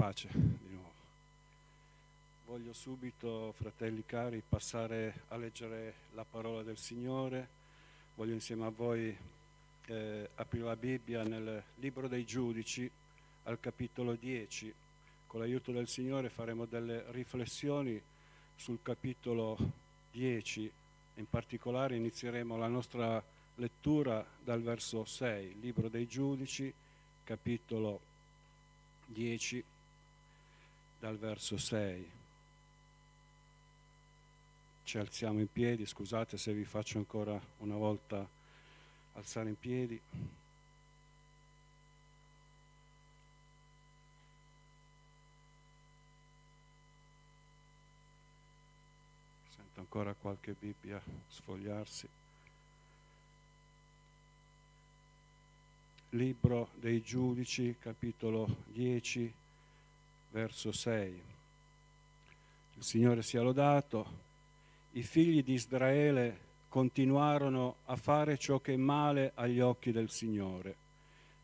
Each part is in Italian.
Pace di nuovo. Voglio subito, fratelli cari, passare a leggere la parola del Signore. Voglio insieme a voi aprire la Bibbia nel Libro dei Giudici, al capitolo 10. Con l'aiuto del Signore faremo delle riflessioni sul capitolo 10. In particolare inizieremo la nostra lettura dal verso 6, Libro dei Giudici, capitolo 10, dal verso 6. Ci alziamo in piedi, scusate se vi faccio ancora una volta alzare in piedi. Sento ancora qualche Bibbia sfogliarsi. Libro dei Giudici, capitolo 10, verso 6. Il Signore sia lodato. I figli di Israele continuarono a fare ciò che è male agli occhi del Signore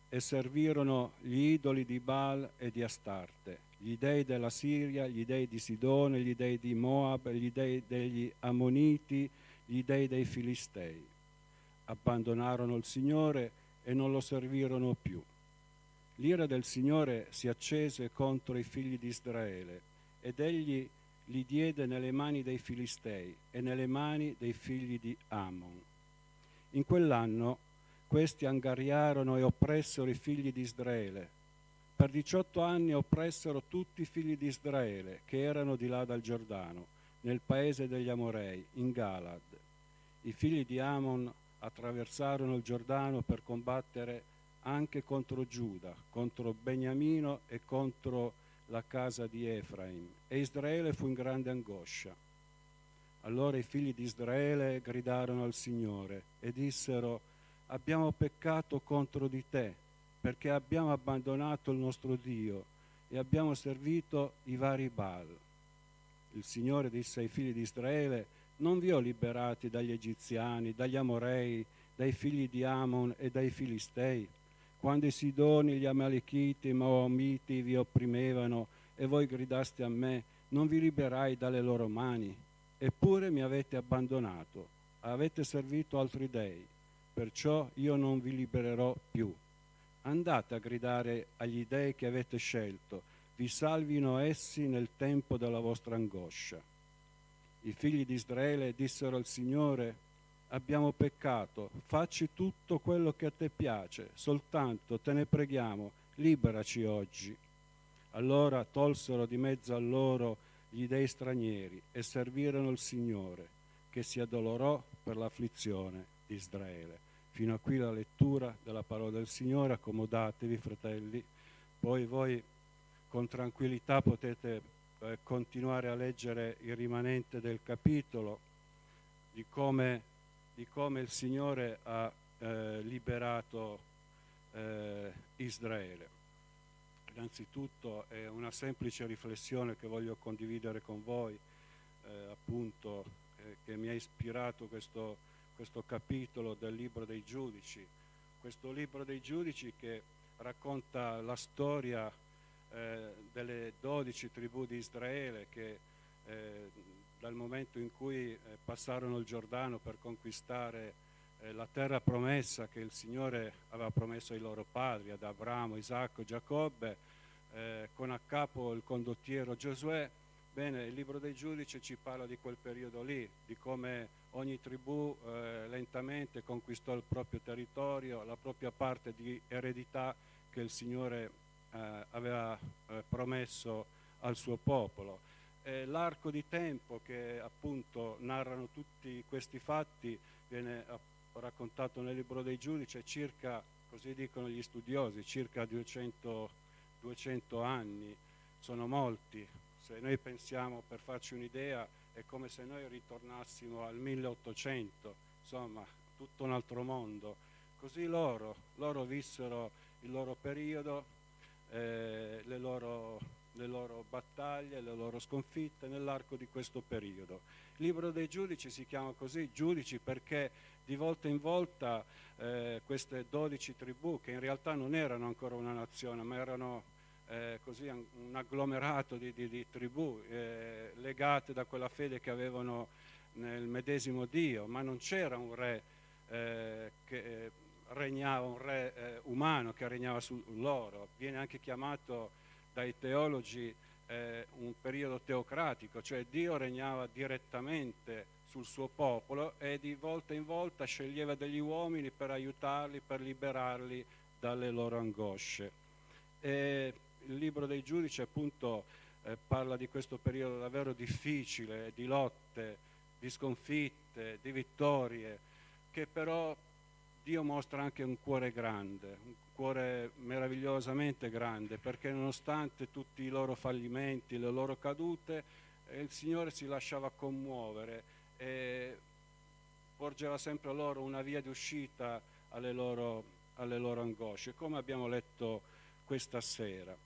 e servirono gli idoli di Baal e di Astarte, gli dei della Siria, gli dei di Sidone, gli dei di Moab, gli dei degli Ammoniti, gli dei dei Filistei. Abbandonarono il Signore e non lo servirono più. L'ira del Signore si accese contro i figli di Israele ed egli li diede nelle mani dei Filistei e nelle mani dei figli di Ammon. In quell'anno questi angariarono e oppressero i figli di Israele. Per 18 anni oppressero tutti i figli di Israele che erano di là dal Giordano, nel paese degli Amorei, in Galad. I figli di Ammon attraversarono il Giordano per combattere anche contro Giuda, contro Beniamino e contro la casa di Efraim, e Israele fu in grande angoscia. Allora i figli di Israele gridarono al Signore e dissero: abbiamo peccato contro di te, perché abbiamo abbandonato il nostro Dio e abbiamo servito i vari Baal. Il Signore disse ai figli di Israele: non vi ho liberati dagli egiziani, dagli Amorei, dai figli di Ammon e dai Filistei? Quando i Sidoni, gli Amalechiti, i Moabiti vi opprimevano e voi gridaste a me: non vi liberai dalle loro mani? Eppure mi avete abbandonato, avete servito altri dei, perciò io non vi libererò più. Andate a gridare agli dei che avete scelto, vi salvino essi nel tempo della vostra angoscia. I figli di Israele dissero al Signore: abbiamo peccato, facci tutto quello che a te piace, soltanto te ne preghiamo, liberaci oggi. Allora tolsero di mezzo a loro gli dei stranieri e servirono il Signore, che si addolorò per l'afflizione di Israele. Fino a qui la lettura della parola del Signore. Accomodatevi, fratelli, poi voi con tranquillità potete continuare a leggere il rimanente del capitolo, di come il Signore ha liberato Israele. Innanzitutto è una semplice riflessione che voglio condividere con voi, che mi ha ispirato questo capitolo del Libro dei Giudici. Questo Libro dei Giudici che racconta la storia delle 12 tribù di Israele che dal momento in cui passarono il Giordano per conquistare la terra promessa che il Signore aveva promesso ai loro padri, ad Abramo, Isacco, Giacobbe, con a capo il condottiero Giosuè. Bene, il Libro dei Giudici ci parla di quel periodo lì, di come ogni tribù lentamente conquistò il proprio territorio, la propria parte di eredità che il Signore aveva promesso al suo popolo. L'arco di tempo che appunto narrano tutti questi fatti viene raccontato nel Libro dei Giudici, è circa, così dicono gli studiosi, circa 200 anni. Sono molti. Se noi pensiamo, per farci un'idea, è come se noi ritornassimo al 1800, insomma, tutto un altro mondo. Così loro vissero il loro periodo, le loro battaglie, le loro sconfitte nell'arco di questo periodo. Il Libro dei Giudici si chiama così, giudici, perché di volta in volta queste 12 tribù, che in realtà non erano ancora una nazione, ma erano così un agglomerato di tribù legate da quella fede che avevano nel medesimo Dio, ma non c'era un re che regnava, un re umano che regnava su loro. Viene anche chiamato dai teologi un periodo teocratico, cioè Dio regnava direttamente sul suo popolo e di volta in volta sceglieva degli uomini per aiutarli, per liberarli dalle loro angosce. E il libro dei Giudici appunto parla di questo periodo davvero difficile, di lotte, di sconfitte, di vittorie, che però Dio mostra anche un cuore grande, un cuore meravigliosamente grande, perché nonostante tutti i loro fallimenti, le loro cadute, il Signore si lasciava commuovere e porgeva sempre loro una via di uscita alle loro angosce, come abbiamo letto questa sera.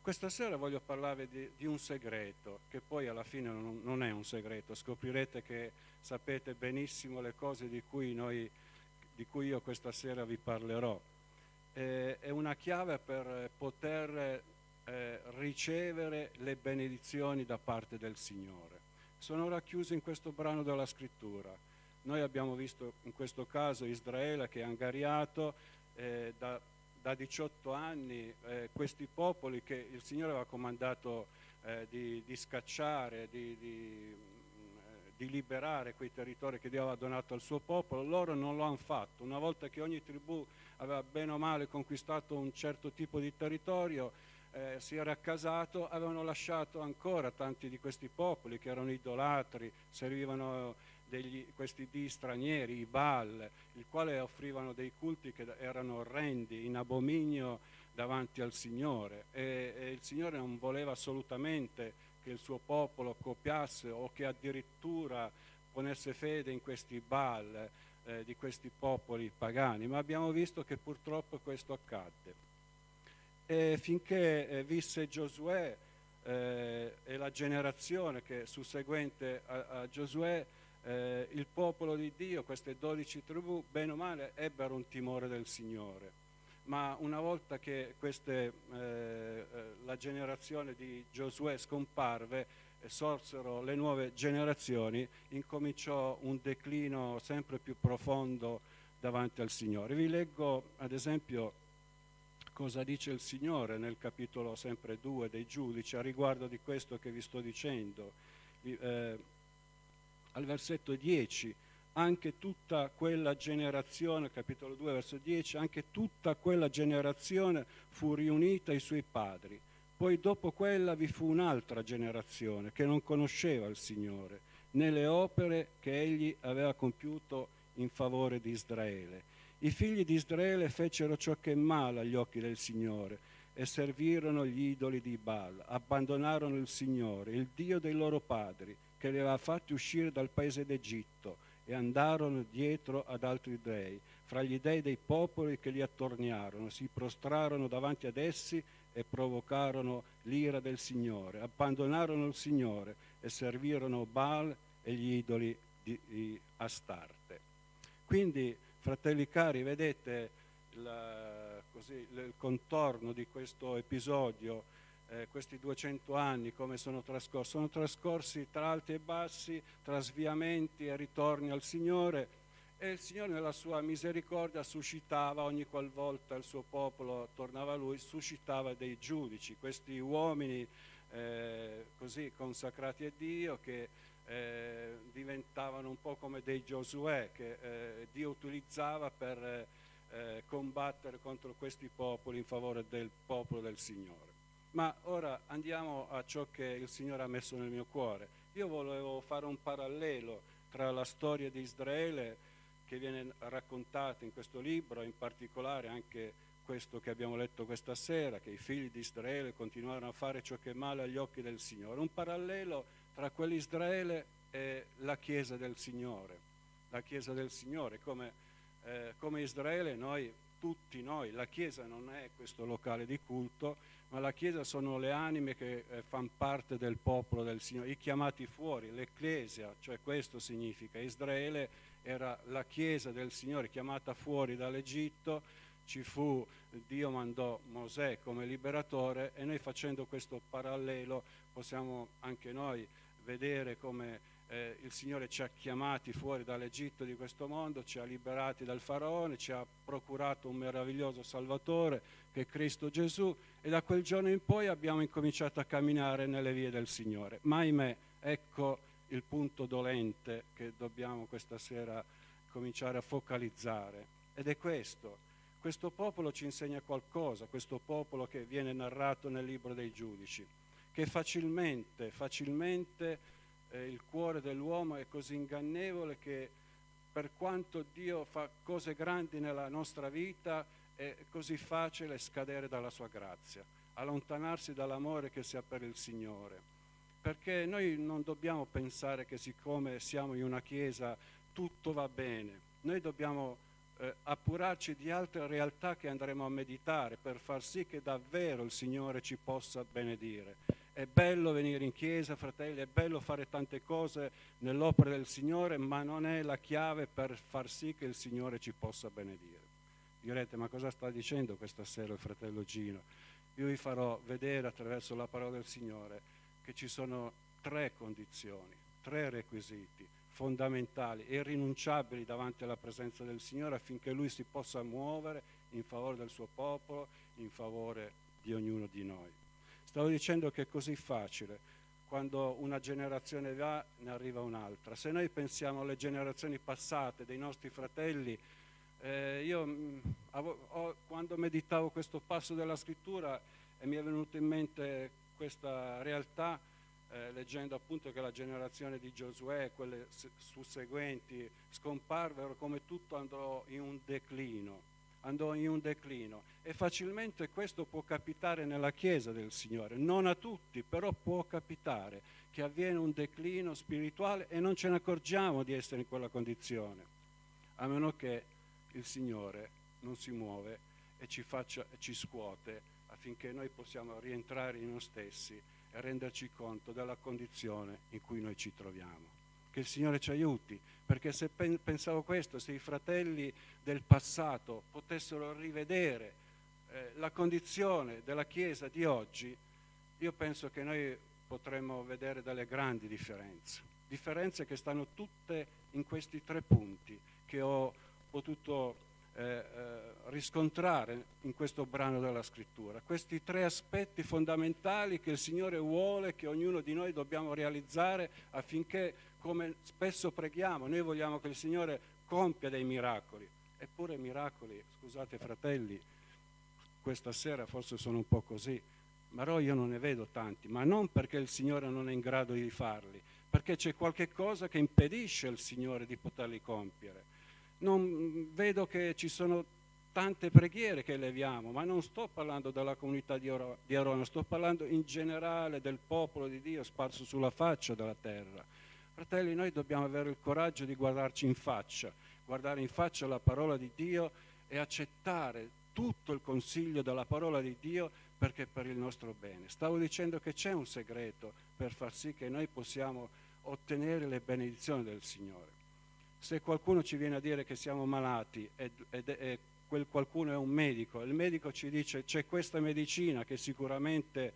Questa sera voglio parlarvi di un segreto, che poi alla fine non è un segreto, scoprirete che sapete benissimo le cose di cui io questa sera vi parlerò. È una chiave per poter ricevere le benedizioni da parte del Signore. Sono racchiuse in questo brano della Scrittura. Noi abbiamo visto in questo caso Israele che è angariato da 18 anni questi popoli che il Signore aveva comandato di scacciare, di liberare quei territori che Dio aveva donato al suo popolo. Loro non lo hanno fatto. Una volta che ogni tribù aveva bene o male conquistato un certo tipo di territorio, si era accasato, avevano lasciato ancora tanti di questi popoli che erano idolatri, servivano questi dei stranieri, i Baal, il quale offrivano dei culti che erano orrendi, in abominio davanti al Signore, e il Signore non voleva assolutamente che il suo popolo copiasse o che addirittura ponesse fede in questi Baal di questi popoli pagani, ma abbiamo visto che purtroppo questo accadde. E finché visse Giosuè e la generazione che susseguente a Giosuè, il popolo di Dio, queste 12 tribù, bene o male, ebbero un timore del Signore. Ma una volta che la generazione di Giosuè scomparve e sorsero le nuove generazioni, incominciò un declino sempre più profondo davanti al Signore. Vi leggo ad esempio cosa dice il Signore nel capitolo sempre 2 dei Giudici a riguardo di questo che vi sto dicendo. Al versetto 10: anche tutta quella generazione, capitolo 2 verso 10, anche tutta quella generazione fu riunita ai suoi padri. Poi dopo quella vi fu un'altra generazione che non conosceva il Signore, né le opere che egli aveva compiuto in favore di Israele. I figli di Israele fecero ciò che è male agli occhi del Signore e servirono gli idoli di Baal, abbandonarono il Signore, il Dio dei loro padri, che li aveva fatti uscire dal paese d'Egitto, e andarono dietro ad altri dei, fra gli dei dei popoli che li attorniarono, si prostrarono davanti ad essi e provocarono l'ira del Signore, abbandonarono il Signore e servirono Baal e gli idoli di Astarte. Quindi, fratelli cari, vedete il contorno di questo episodio, questi 200 anni come sono trascorsi? Sono trascorsi tra alti e bassi, tra sviamenti e ritorni al Signore, e il Signore nella sua misericordia suscitava, ogni qualvolta il suo popolo tornava a Lui, suscitava dei giudici, questi uomini così consacrati a Dio che diventavano un po' come dei Giosuè che Dio utilizzava per combattere contro questi popoli in favore del popolo del Signore. Ma ora andiamo a ciò che il Signore ha messo nel mio cuore. Io volevo fare un parallelo tra la storia di Israele che viene raccontata in questo libro, in particolare anche questo che abbiamo letto questa sera, che i figli di Israele continuarono a fare ciò che è male agli occhi del Signore. Un parallelo tra quell'Israele e la Chiesa del Signore. La Chiesa del Signore, come Israele, tutti noi, la Chiesa non è questo locale di culto, ma la Chiesa sono le anime che fanno parte del popolo del Signore, i chiamati fuori, l'Ecclesia, cioè questo significa. Israele era la Chiesa del Signore chiamata fuori dall'Egitto, Dio mandò Mosè come liberatore, e noi, facendo questo parallelo, possiamo anche noi vedere come il Signore ci ha chiamati fuori dall'Egitto di questo mondo, ci ha liberati dal faraone, ci ha procurato un meraviglioso Salvatore che è Cristo Gesù, e da quel giorno in poi abbiamo incominciato a camminare nelle vie del Signore. Ma ahimè, ecco il punto dolente che dobbiamo questa sera cominciare a focalizzare, ed è questo popolo ci insegna qualcosa, questo popolo che viene narrato nel libro dei Giudici, che facilmente il cuore dell'uomo è così ingannevole che, per quanto Dio fa cose grandi nella nostra vita, è così facile scadere dalla sua grazia, allontanarsi dall'amore che si ha per il Signore. Perché noi non dobbiamo pensare che siccome siamo in una chiesa tutto va bene. Noi dobbiamo appurarci di altre realtà che andremo a meditare per far sì che davvero il Signore ci possa benedire. È bello venire in chiesa, fratelli, è bello fare tante cose nell'opera del Signore, ma non è la chiave per far sì che il Signore ci possa benedire. Direte, ma cosa sta dicendo questa sera il fratello Gino? Io vi farò vedere attraverso la parola del Signore che ci sono 3 condizioni, 3 requisiti fondamentali e irrinunciabili davanti alla presenza del Signore, affinché Lui si possa muovere in favore del suo popolo, in favore di ognuno di noi. Stavo dicendo che è così facile, quando una generazione va, ne arriva un'altra. Se noi pensiamo alle generazioni passate dei nostri fratelli, quando meditavo questo passo della scrittura, mi è venuto in mente questa realtà, leggendo appunto che la generazione di Giosuè e quelle susseguenti scomparvero, come tutto andò in un declino, e facilmente questo può capitare nella Chiesa del Signore, non a tutti, però può capitare che avviene un declino spirituale e non ce ne accorgiamo di essere in quella condizione, a meno che il Signore non si muove e ci scuote, affinché noi possiamo rientrare in noi stessi e renderci conto della condizione in cui noi ci troviamo. Che il Signore ci aiuti, perché se pensavo questo, se i fratelli del passato potessero rivedere la condizione della Chiesa di oggi, io penso che noi potremmo vedere delle grandi differenze che stanno tutte in questi 3 punti che ho potuto riscontrare in questo brano della scrittura, questi 3 aspetti fondamentali che il Signore vuole che ognuno di noi dobbiamo realizzare, affinché, come spesso preghiamo, noi vogliamo che il Signore compia dei miracoli, eppure miracoli, scusate fratelli, questa sera forse sono un po' così, ma io non ne vedo tanti, ma non perché il Signore non è in grado di farli, perché c'è qualche cosa che impedisce al Signore di poterli compiere. Non vedo che ci sono tante preghiere che eleviamo, ma non sto parlando della comunità di Arona, sto parlando in generale del popolo di Dio sparso sulla faccia della terra. Fratelli, noi dobbiamo avere il coraggio di guardarci in faccia, guardare in faccia la parola di Dio e accettare tutto il consiglio della parola di Dio, perché è per il nostro bene. Stavo dicendo che c'è un segreto per far sì che noi possiamo ottenere le benedizioni del Signore. Se qualcuno ci viene a dire che siamo malati e quel qualcuno è un medico, il medico ci dice c'è questa medicina che sicuramente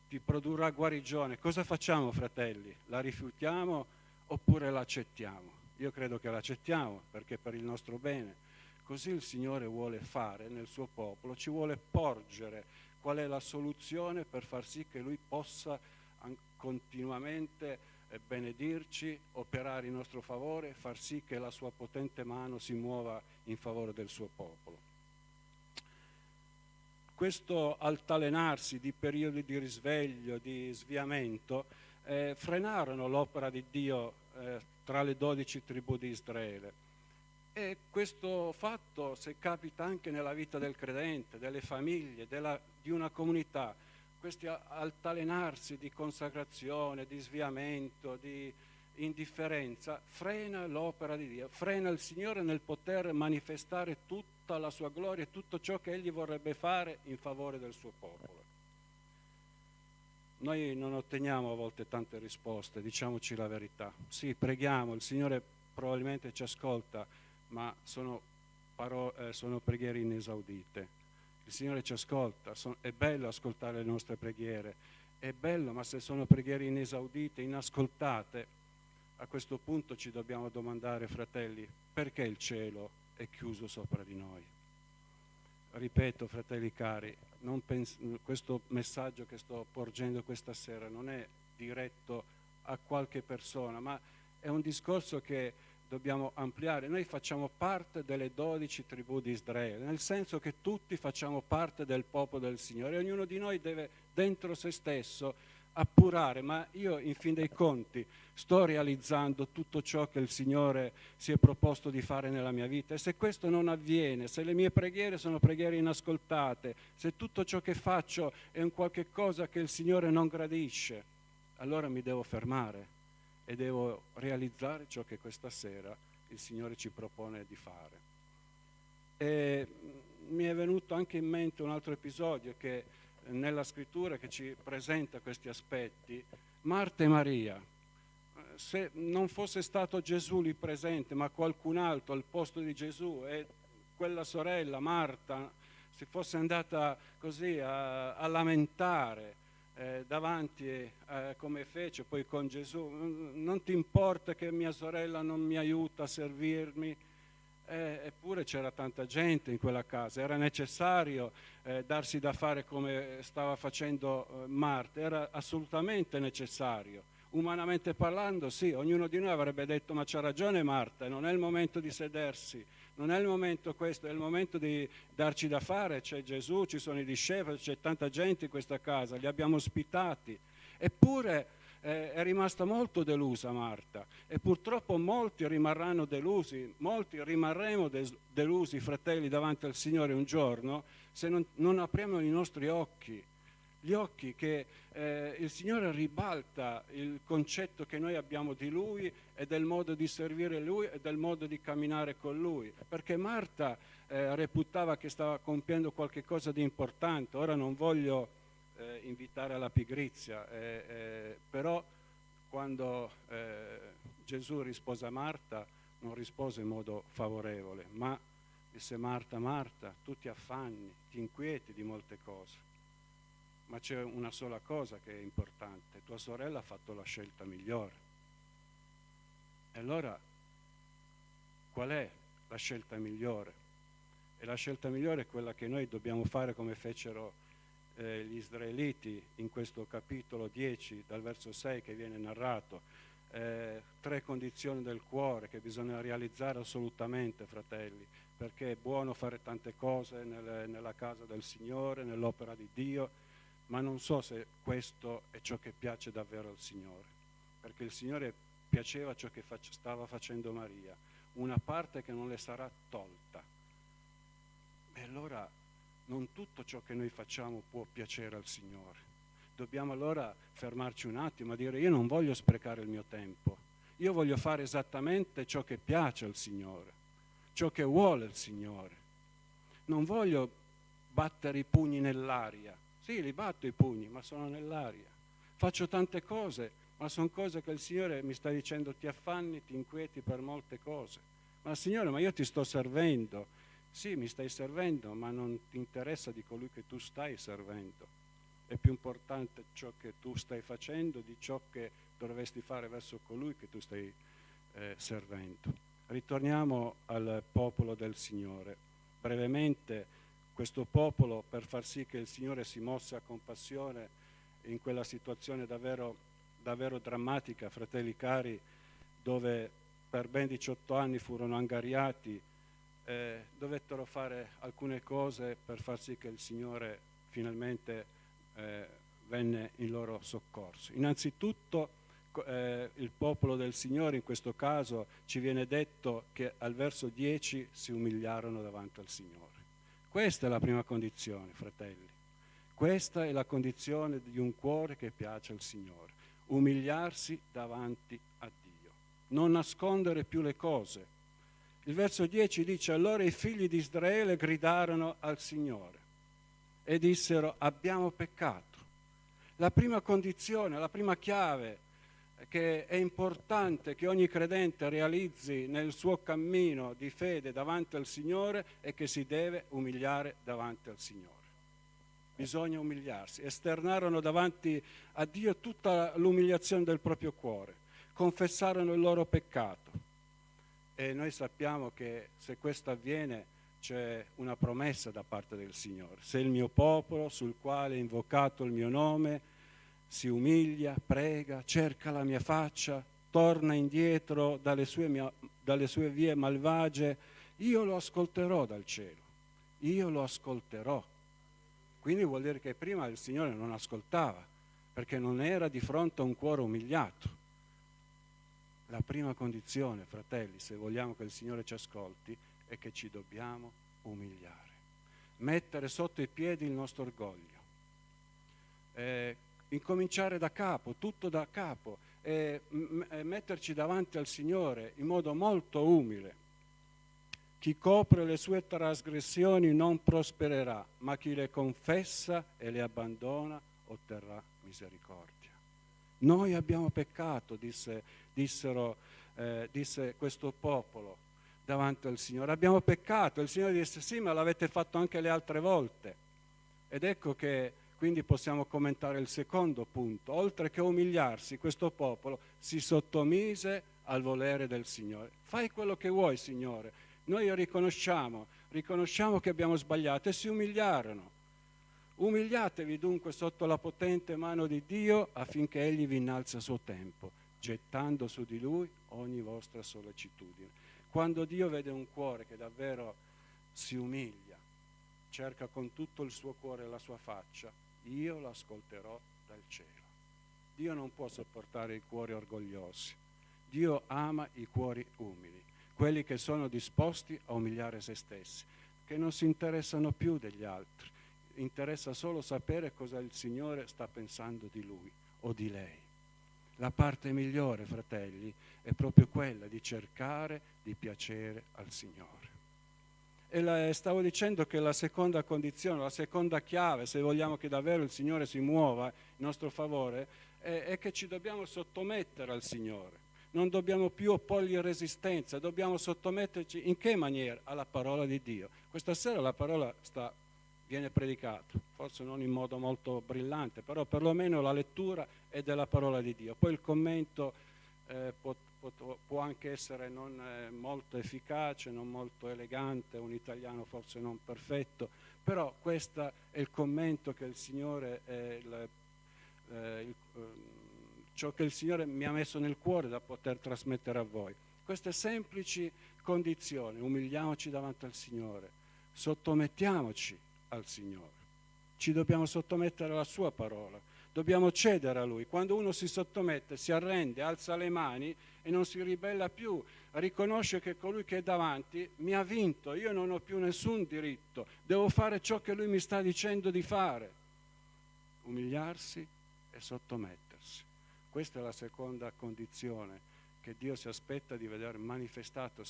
ti produrrà guarigione, cosa facciamo, fratelli? La rifiutiamo oppure l'accettiamo? Io credo che l'accettiamo, perché è per il nostro bene. Così il Signore vuole fare nel suo popolo, ci vuole porgere qual è la soluzione per far sì che Lui possa continuamente benedirci, operare in nostro favore, far sì che la sua potente mano si muova in favore del suo popolo. Questo altalenarsi di periodi di risveglio, di sviamento, frenarono l'opera di Dio tra le 12 tribù di Israele. E questo fatto, se capita anche nella vita del credente, delle famiglie, di una comunità, questi altalenarsi di consacrazione, di sviamento, di indifferenza, frena l'opera di Dio, frena il Signore nel poter manifestare tutta la sua gloria e tutto ciò che Egli vorrebbe fare in favore del suo popolo. Noi non otteniamo a volte tante risposte, diciamoci la verità. Sì, preghiamo, il Signore probabilmente ci ascolta, ma sono sono preghiere inesaudite. Il Signore ci ascolta, è bello ascoltare le nostre preghiere, è bello, ma se sono preghiere inesaudite, inascoltate, a questo punto ci dobbiamo domandare, fratelli, perché il cielo è chiuso sopra di noi? Ripeto, fratelli cari, questo messaggio che sto porgendo questa sera non è diretto a qualche persona, ma è un discorso che dobbiamo ampliare. Noi facciamo parte delle 12 tribù di Israele, nel senso che tutti facciamo parte del popolo del Signore. Ognuno di noi deve dentro se stesso appurare, ma io in fin dei conti sto realizzando tutto ciò che il Signore si è proposto di fare nella mia vita, e se questo non avviene, se le mie preghiere sono preghiere inascoltate, se tutto ciò che faccio è un qualche cosa che il Signore non gradisce, allora mi devo fermare e devo realizzare ciò che questa sera il Signore ci propone di fare. E mi è venuto anche in mente un altro episodio che nella scrittura che ci presenta questi aspetti. Marta e Maria, se non fosse stato Gesù lì presente, ma qualcun altro al posto di Gesù, e quella sorella Marta si fosse andata così a lamentare davanti come fece poi con Gesù, non ti importa che mia sorella non mi aiuta a servirmi? Eppure c'era tanta gente in quella casa, era necessario darsi da fare come stava facendo Marta, era assolutamente necessario. Umanamente parlando, sì, ognuno di noi avrebbe detto: ma c'ha ragione Marta, non è il momento di sedersi, non è il momento questo, è il momento di darci da fare, c'è Gesù, ci sono i discepoli, c'è tanta gente in questa casa, li abbiamo ospitati. Eppure è rimasta molto delusa Marta, e purtroppo molti rimarranno delusi, molti rimarremo delusi, fratelli, davanti al Signore un giorno, se non apriamo i nostri occhi, gli occhi che il Signore ribalta il concetto che noi abbiamo di Lui e del modo di servire Lui e del modo di camminare con Lui, perché Marta reputava che stava compiendo qualche cosa di importante. Ora non voglio invitare alla pigrizia, però quando Gesù rispose a Marta non rispose in modo favorevole, ma disse: Marta, Marta, tu ti affanni, ti inquieti di molte cose, ma c'è una sola cosa che è importante: tua sorella ha fatto la scelta migliore. E allora qual è la scelta migliore? E la scelta migliore è quella che noi dobbiamo fare come fecero gli israeliti in questo capitolo 10 dal verso 6 che viene narrato. 3 condizioni del cuore che bisogna realizzare assolutamente, fratelli, perché è buono fare tante cose nella casa del Signore, nell'opera di Dio, ma non so se questo è ciò che piace davvero al Signore, perché il Signore piaceva ciò che stava facendo Maria, una parte che non le sarà tolta. E allora non tutto ciò che noi facciamo può piacere al Signore. Dobbiamo allora fermarci un attimo e dire: io non voglio sprecare il mio tempo, io voglio fare esattamente ciò che piace al Signore, ciò che vuole il Signore. Non voglio battere i pugni nell'aria. Sì, li batto i pugni, ma sono nell'aria. Faccio tante cose, ma sono cose che il Signore mi sta dicendo: ti affanni, ti inquieti per molte cose. Ma Signore, ma io ti sto servendo. Sì, mi stai servendo, ma non ti interessa di colui che tu stai servendo. È più importante ciò che tu stai facendo di ciò che dovresti fare verso colui che tu stai servendo. Ritorniamo al popolo del Signore. Brevemente, questo popolo, per far sì che il Signore si mosse a compassione in quella situazione davvero, davvero drammatica, fratelli cari, dove per ben 18 anni furono angariati, dovettero fare alcune cose per far sì che il Signore finalmente venne in loro soccorso. Innanzitutto il popolo del Signore, in questo caso ci viene detto che al verso 10 si umiliarono davanti al Signore. Questa è la prima condizione, fratelli. Questa è la condizione di un cuore che piace al Signore: umiliarsi davanti a Dio, non nascondere più le cose. Il verso 10 dice: allora i figli di Israele gridarono al Signore e dissero: abbiamo peccato. La prima condizione, la prima chiave che è importante che ogni credente realizzi nel suo cammino di fede davanti al Signore è che si deve umiliare davanti al Signore. Bisogna umiliarsi. Esternarono davanti a Dio tutta l'umiliazione del proprio cuore, confessarono il loro peccato. E noi sappiamo che se questo avviene c'è una promessa da parte del Signore. Se il mio popolo, sul quale è invocato il mio nome, si umilia, prega, cerca la mia faccia, torna indietro dalle sue vie malvagie, io lo ascolterò dal cielo, io lo ascolterò. Quindi vuol dire che prima il Signore non ascoltava, perché non era di fronte a un cuore umiliato. La prima condizione, fratelli, se vogliamo che il Signore ci ascolti, è che ci dobbiamo umiliare, mettere sotto i piedi il nostro orgoglio, incominciare da capo, tutto da capo, metterci davanti al Signore in modo molto umile. Chi copre le sue trasgressioni non prospererà, ma chi le confessa e le abbandona otterrà misericordia. Noi abbiamo peccato, disse questo popolo davanti al Signore. Abbiamo peccato. Il Signore disse: sì, ma l'avete fatto anche le altre volte. Ed ecco che quindi possiamo commentare il secondo punto. Oltre che umiliarsi, questo popolo si sottomise al volere del Signore. Fai quello che vuoi, Signore. Noi riconosciamo che abbiamo sbagliato, e si umiliarono. Umiliatevi dunque sotto la potente mano di Dio affinché Egli vi innalzi a suo tempo, gettando su di Lui ogni vostra sollecitudine. Quando Dio vede un cuore che davvero si umilia, cerca con tutto il suo cuore la sua faccia, io l'ascolterò dal cielo. Dio non può sopportare i cuori orgogliosi. Dio ama i cuori umili, quelli che sono disposti a umiliare se stessi, che non si interessano più degli altri. Interessa solo sapere cosa il Signore sta pensando di lui o di lei. La parte migliore, fratelli, è proprio quella di cercare di piacere al Signore. E stavo dicendo che la seconda condizione, la seconda chiave, se vogliamo che davvero il Signore si muova in nostro favore, è che ci dobbiamo sottomettere al Signore. Non dobbiamo più opporgli resistenza, dobbiamo sottometterci in che maniera? Alla parola di Dio. Questa sera la parola viene predicata, forse non in modo molto brillante, però perlomeno la lettura è della parola di Dio. Poi il commento può anche essere non molto efficace, non molto elegante, un italiano forse non perfetto, però questo è il commento che il Signore ciò che il Signore mi ha messo nel cuore da poter trasmettere a voi. Queste semplici condizioni: umiliamoci davanti al Signore, sottomettiamoci al Signore, ci dobbiamo sottomettere alla sua parola, dobbiamo cedere a Lui. Quando uno si sottomette, si arrende, alza le mani e non si ribella più, riconosce che colui che è davanti mi ha vinto, io non ho più nessun diritto, devo fare ciò che Lui mi sta dicendo di fare. Umiliarsi e sottomettersi. Questa è la seconda condizione che Dio si aspetta di vedere manifestato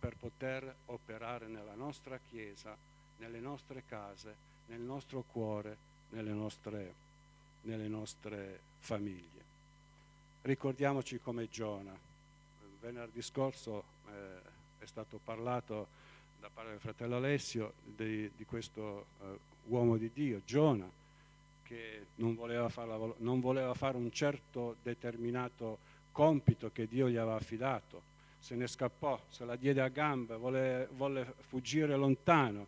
per poter operare nella nostra Chiesa, nelle nostre case, nel nostro cuore, nelle nostre famiglie. Ricordiamoci come Giona. Venerdì scorso è stato parlato da parte del fratello Alessio di questo uomo di Dio, Giona, che non voleva fare un certo determinato compito che Dio gli aveva affidato, se ne scappò, se la diede a gambe, volle fuggire lontano,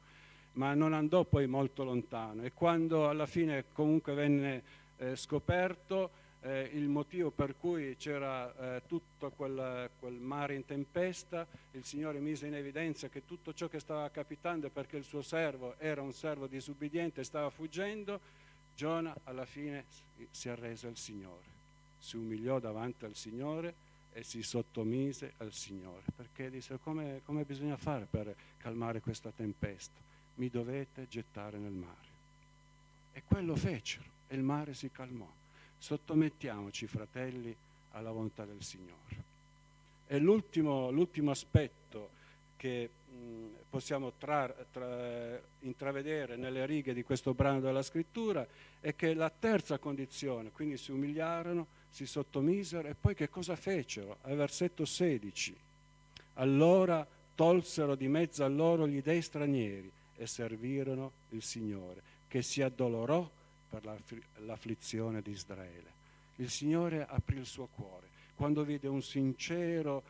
ma non andò poi molto lontano, e quando alla fine comunque venne scoperto il motivo per cui c'era tutto quel mare in tempesta, il Signore mise in evidenza che tutto ciò che stava capitando è perché il suo servo era un servo disubbidiente e stava fuggendo. Giona alla fine si arrese al Signore, si umiliò davanti al Signore e si sottomise al Signore, perché disse: come bisogna fare per calmare questa tempesta? Mi dovete gettare nel mare. E quello fecero e il mare si calmò. Sottomettiamoci, fratelli, alla volontà del Signore. E l'ultimo aspetto che possiamo intravedere nelle righe di questo brano della Scrittura è che la terza condizione, quindi si umiliarono, si sottomisero e poi che cosa fecero? Al versetto 16. Allora tolsero di mezzo a loro gli dei stranieri e servirono il Signore, che si addolorò per l'afflizione di Israele. Il Signore aprì il suo cuore quando vide un sincero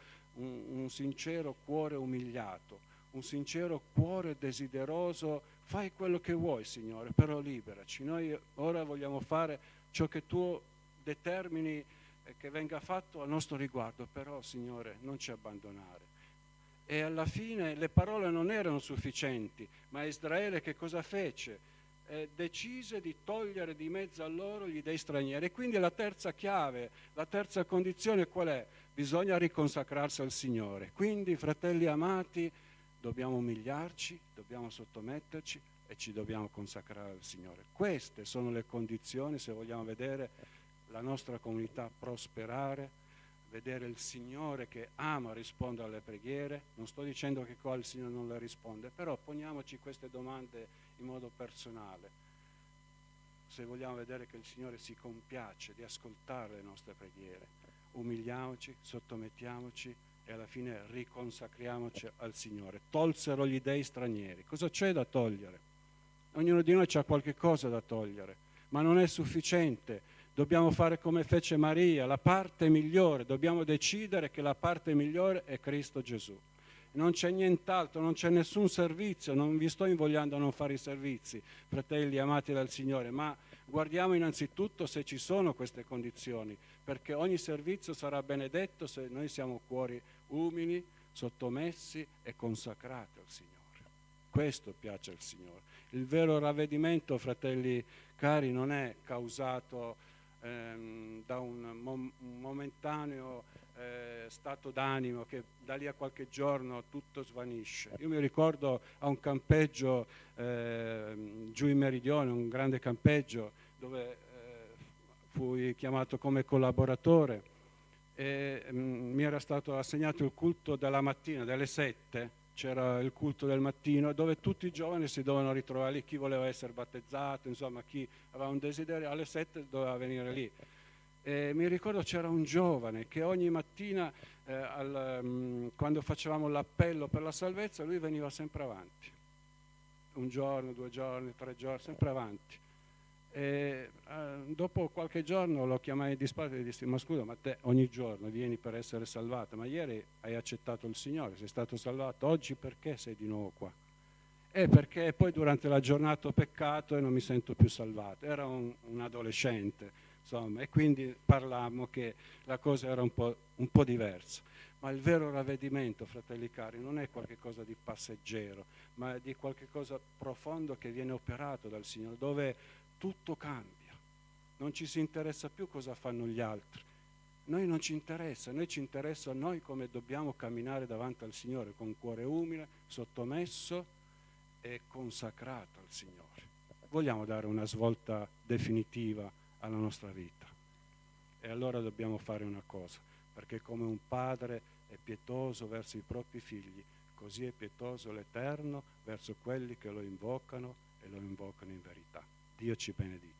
cuore umiliato, un sincero cuore desideroso. Fai quello che vuoi, Signore, però liberaci. Noi ora vogliamo fare ciò che tu determini che venga fatto a nostro riguardo, però, Signore, non ci abbandonare. E alla fine le parole non erano sufficienti, ma Israele che cosa fece? Decise di togliere di mezzo a loro gli dei stranieri. E quindi la terza chiave, la terza condizione qual è? Bisogna riconsacrarsi al Signore. Quindi, fratelli amati, dobbiamo umiliarci, dobbiamo sottometterci e ci dobbiamo consacrare al Signore. Queste sono le condizioni se vogliamo vedere la nostra comunità prosperare, vedere il Signore che ama rispondere alle preghiere. Non sto dicendo che qua il Signore non le risponde, però poniamoci queste domande in modo personale. Se vogliamo vedere che il Signore si compiace di ascoltare le nostre preghiere, umiliamoci, sottomettiamoci e alla fine riconsacriamoci al Signore. Tolsero gli dei stranieri. Cosa c'è da togliere? Ognuno di noi ha qualche cosa da togliere, ma non è sufficiente. Dobbiamo fare come fece Maria, la parte migliore. Dobbiamo decidere che la parte migliore è Cristo Gesù. Non c'è nient'altro, non c'è nessun servizio, non vi sto invogliando a non fare i servizi, fratelli amati dal Signore, ma guardiamo innanzitutto se ci sono queste condizioni, perché ogni servizio sarà benedetto se noi siamo cuori umili, sottomessi e consacrati al Signore. Questo piace al Signore. Il vero ravvedimento, fratelli cari, non è causato da un momentaneo stato d'animo che da lì a qualche giorno tutto svanisce. Io mi ricordo a un campeggio giù in Meridione, un grande campeggio dove fui chiamato come collaboratore e mi era stato assegnato il culto della mattina, delle 7, c'era il culto del mattino dove tutti i giovani si dovevano ritrovare lì, chi voleva essere battezzato, insomma chi aveva un desiderio, alle 7 doveva venire lì. E mi ricordo c'era un giovane che ogni mattina quando facevamo l'appello per la salvezza lui veniva sempre avanti, un giorno, 2 giorni, 3 giorni, sempre avanti. E dopo qualche giorno lo chiamai in disparte e gli dissi: ma scusa, ma te ogni giorno vieni per essere salvato, ma ieri hai accettato il Signore, sei stato salvato, oggi perché sei di nuovo qua? Perché poi durante la giornata ho peccato e non mi sento più salvato. Era un adolescente, insomma, e quindi parlammo che la cosa era un po' diversa. Ma il vero ravvedimento, fratelli cari, non è qualcosa di passeggero, ma è di qualcosa profondo che viene operato dal Signore, dove tutto cambia, non ci si interessa più cosa fanno gli altri, noi non ci interessa, noi ci interessa noi come dobbiamo camminare davanti al Signore con cuore umile, sottomesso e consacrato al Signore. Vogliamo dare una svolta definitiva alla nostra vita e allora dobbiamo fare una cosa, perché come un padre è pietoso verso i propri figli, così è pietoso l'Eterno verso quelli che lo invocano e lo invocano in verità. Dio ci benedica.